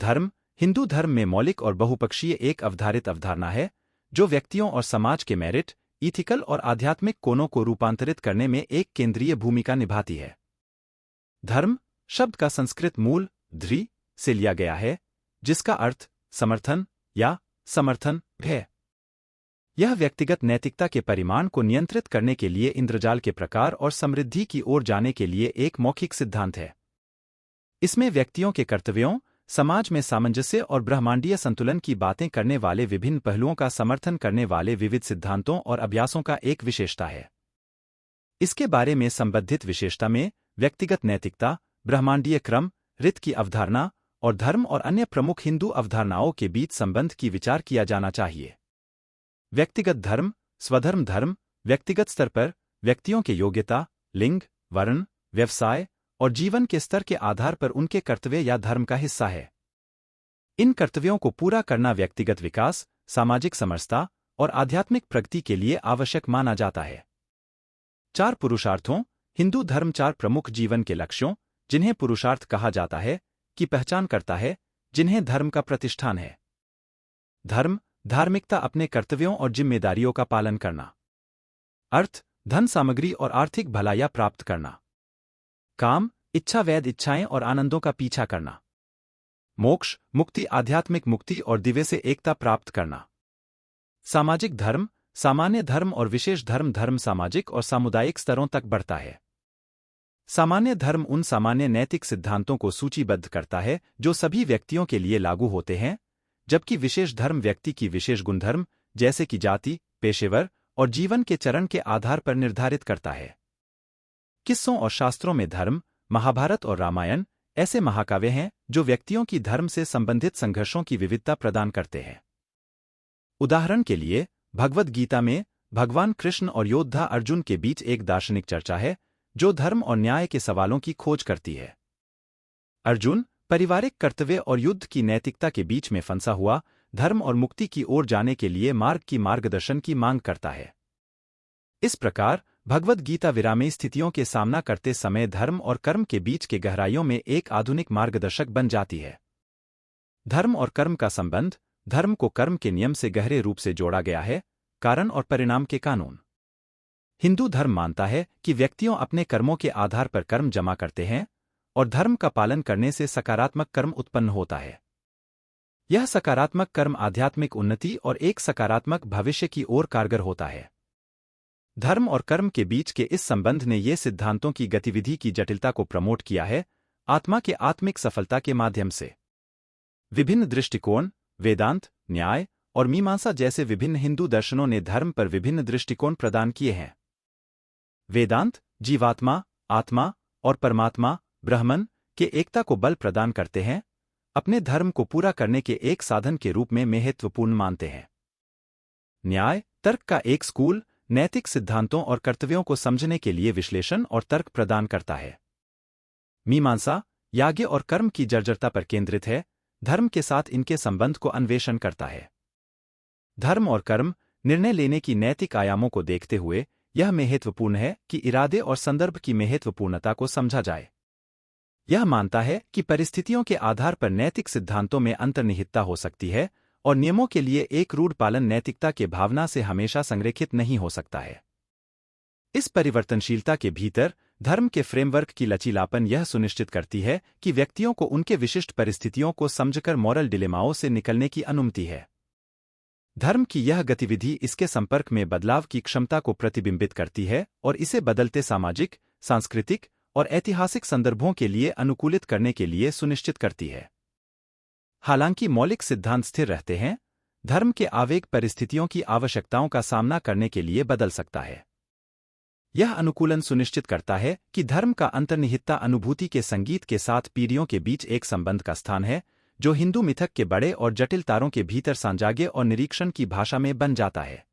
धर्म हिंदू धर्म में मौलिक और बहुपक्षीय एक अवधारित अवधारणा है जो व्यक्तियों और समाज के मेरिट, इथिकल और आध्यात्मिक कोणों को रूपांतरित करने में एक केंद्रीय भूमिका निभाती है। धर्म शब्द का संस्कृत मूल ध्री से लिया गया है, जिसका अर्थ समर्थन या समर्थन है। यह व्यक्तिगत नैतिकता के परिमाण को नियंत्रित करने के लिए इंद्रजाल के प्रकार और समृद्धि की ओर जाने के लिए एक मौखिक सिद्धांत है। इसमें व्यक्तियों के कर्तव्यों, समाज में सामंजस्य और ब्रह्मांडीय संतुलन की बातें करने वाले विभिन्न पहलुओं का समर्थन करने वाले विविध सिद्धांतों और अभ्यासों का एक विशेषता है। इसके बारे में संबंधित विशेषता में व्यक्तिगत नैतिकता, ब्रह्मांडीय क्रम, रित की अवधारणा और धर्म और अन्य प्रमुख हिंदू अवधारणाओं के बीच संबंध की विचार किया जाना चाहिए। व्यक्तिगत धर्म, स्वधर्म धर्म, व्यक्तिगत स्तर पर व्यक्तियों के योग्यता, लिंग, वर्ण, व्यवसाय और जीवन के स्तर के आधार पर उनके कर्तव्य या धर्म का हिस्सा है। इन कर्तव्यों को पूरा करना व्यक्तिगत विकास, सामाजिक समरसता और आध्यात्मिक प्रगति के लिए आवश्यक माना जाता है। 4 पुरुषार्थों हिंदू धर्म 4 प्रमुख जीवन के लक्ष्यों, जिन्हें पुरुषार्थ कहा जाता है, की पहचान करता है, जिन्हें धर्म का प्रतिष्ठान है। धर्म धार्मिकता, अपने कर्तव्यों और जिम्मेदारियों का पालन करना। अर्थ धन, सामग्री और आर्थिक भलाइयाँ प्राप्त करना। काम इच्छा, वैध इच्छाएं और आनंदों का पीछा करना। मोक्ष मुक्ति, आध्यात्मिक मुक्ति और दिव्य से एकता प्राप्त करना। सामाजिक धर्म सामान्य धर्म और विशेष धर्म, धर्म सामाजिक और सामुदायिक स्तरों तक बढ़ता है। सामान्य धर्म उन सामान्य नैतिक सिद्धांतों को सूचीबद्ध करता है जो सभी व्यक्तियों के लिए लागू होते हैं, जबकि विशेष धर्म व्यक्ति की विशेष गुणधर्म, जैसे कि जाति, पेशेवर और जीवन के चरण के आधार पर निर्धारित करता है। किस्सों और शास्त्रों में धर्म, महाभारत और रामायण ऐसे महाकाव्य हैं जो व्यक्तियों की धर्म से संबंधित संघर्षों की विविधता प्रदान करते हैं। उदाहरण के लिए, भगवद गीता में भगवान कृष्ण और योद्धा अर्जुन के बीच एक दार्शनिक चर्चा है जो धर्म और न्याय के सवालों की खोज करती है। अर्जुन पारिवारिक कर्तव्य और युद्ध की नैतिकता के बीच में फंसा हुआ धर्म और मुक्ति की ओर जाने के लिए मार्ग की मार्गदर्शन की मांग करता है। इस प्रकार भगवद गीता विरामी स्थितियों के सामना करते समय धर्म और कर्म के बीच के गहराइयों में एक आधुनिक मार्गदर्शक बन जाती है। धर्म और कर्म का संबंध, धर्म को कर्म के नियम से गहरे रूप से जोड़ा गया है, कारण और परिणाम के कानून। हिंदू धर्म मानता है कि व्यक्तियों अपने कर्मों के आधार पर कर्म जमा करते हैं और धर्म का पालन करने से सकारात्मक कर्म उत्पन्न होता है। यह सकारात्मक कर्म आध्यात्मिक उन्नति और एक सकारात्मक भविष्य की ओर कारगर होता है। धर्म और कर्म के बीच के इस संबंध ने ये सिद्धांतों की गतिविधि की जटिलता को प्रमोट किया है, आत्मा के आत्मिक सफलता के माध्यम से। विभिन्न दृष्टिकोण, वेदांत, न्याय और मीमांसा जैसे विभिन्न हिंदू दर्शनों ने धर्म पर विभिन्न दृष्टिकोण प्रदान किए हैं। वेदांत जीवात्मा, आत्मा और परमात्मा, ब्रह्मन के एकता को बल प्रदान करते हैं, अपने धर्म को पूरा करने के एक साधन के रूप में महत्वपूर्ण मानते हैं। न्याय तर्क का एक स्कूल नैतिक सिद्धांतों और कर्तव्यों को समझने के लिए विश्लेषण और तर्क प्रदान करता है। मीमांसा याज्ञ और कर्म की जर्जरता पर केंद्रित है, धर्म के साथ इनके संबंध को अन्वेषण करता है। धर्म और कर्म निर्णय लेने की नैतिक आयामों को देखते हुए यह महत्वपूर्ण है कि इरादे और संदर्भ की महत्वपूर्णता को समझा जाए। यह मानता है कि परिस्थितियों के आधार पर नैतिक सिद्धांतों में अंतर्निहितता हो सकती है और नियमों के लिए एक रूढ़ पालन नैतिकता के भावना से हमेशा संरेखित नहीं हो सकता है। इस परिवर्तनशीलता के भीतर धर्म के फ्रेमवर्क की लचीलापन यह सुनिश्चित करती है कि व्यक्तियों को उनके विशिष्ट परिस्थितियों को समझकर मॉरल डिलेमाओं से निकलने की अनुमति है। धर्म की यह गतिविधि इसके संपर्क में बदलाव की क्षमता को प्रतिबिंबित करती है और इसे बदलते सामाजिक, सांस्कृतिक और ऐतिहासिक संदर्भों के लिए अनुकूलित करने के लिए सुनिश्चित करती है। हालांकि मौलिक सिद्धांत स्थिर रहते हैं, धर्म के आवेग परिस्थितियों की आवश्यकताओं का सामना करने के लिए बदल सकता है। यह अनुकूलन सुनिश्चित करता है कि धर्म का अंतर्निहितता अनुभूति के संगीत के साथ पीढ़ियों के बीच एक संबंध का स्थान है, जो हिंदू मिथक के बड़े और जटिल तारों के भीतर सांजाग्य और निरीक्षण की भाषा में बन जाता है।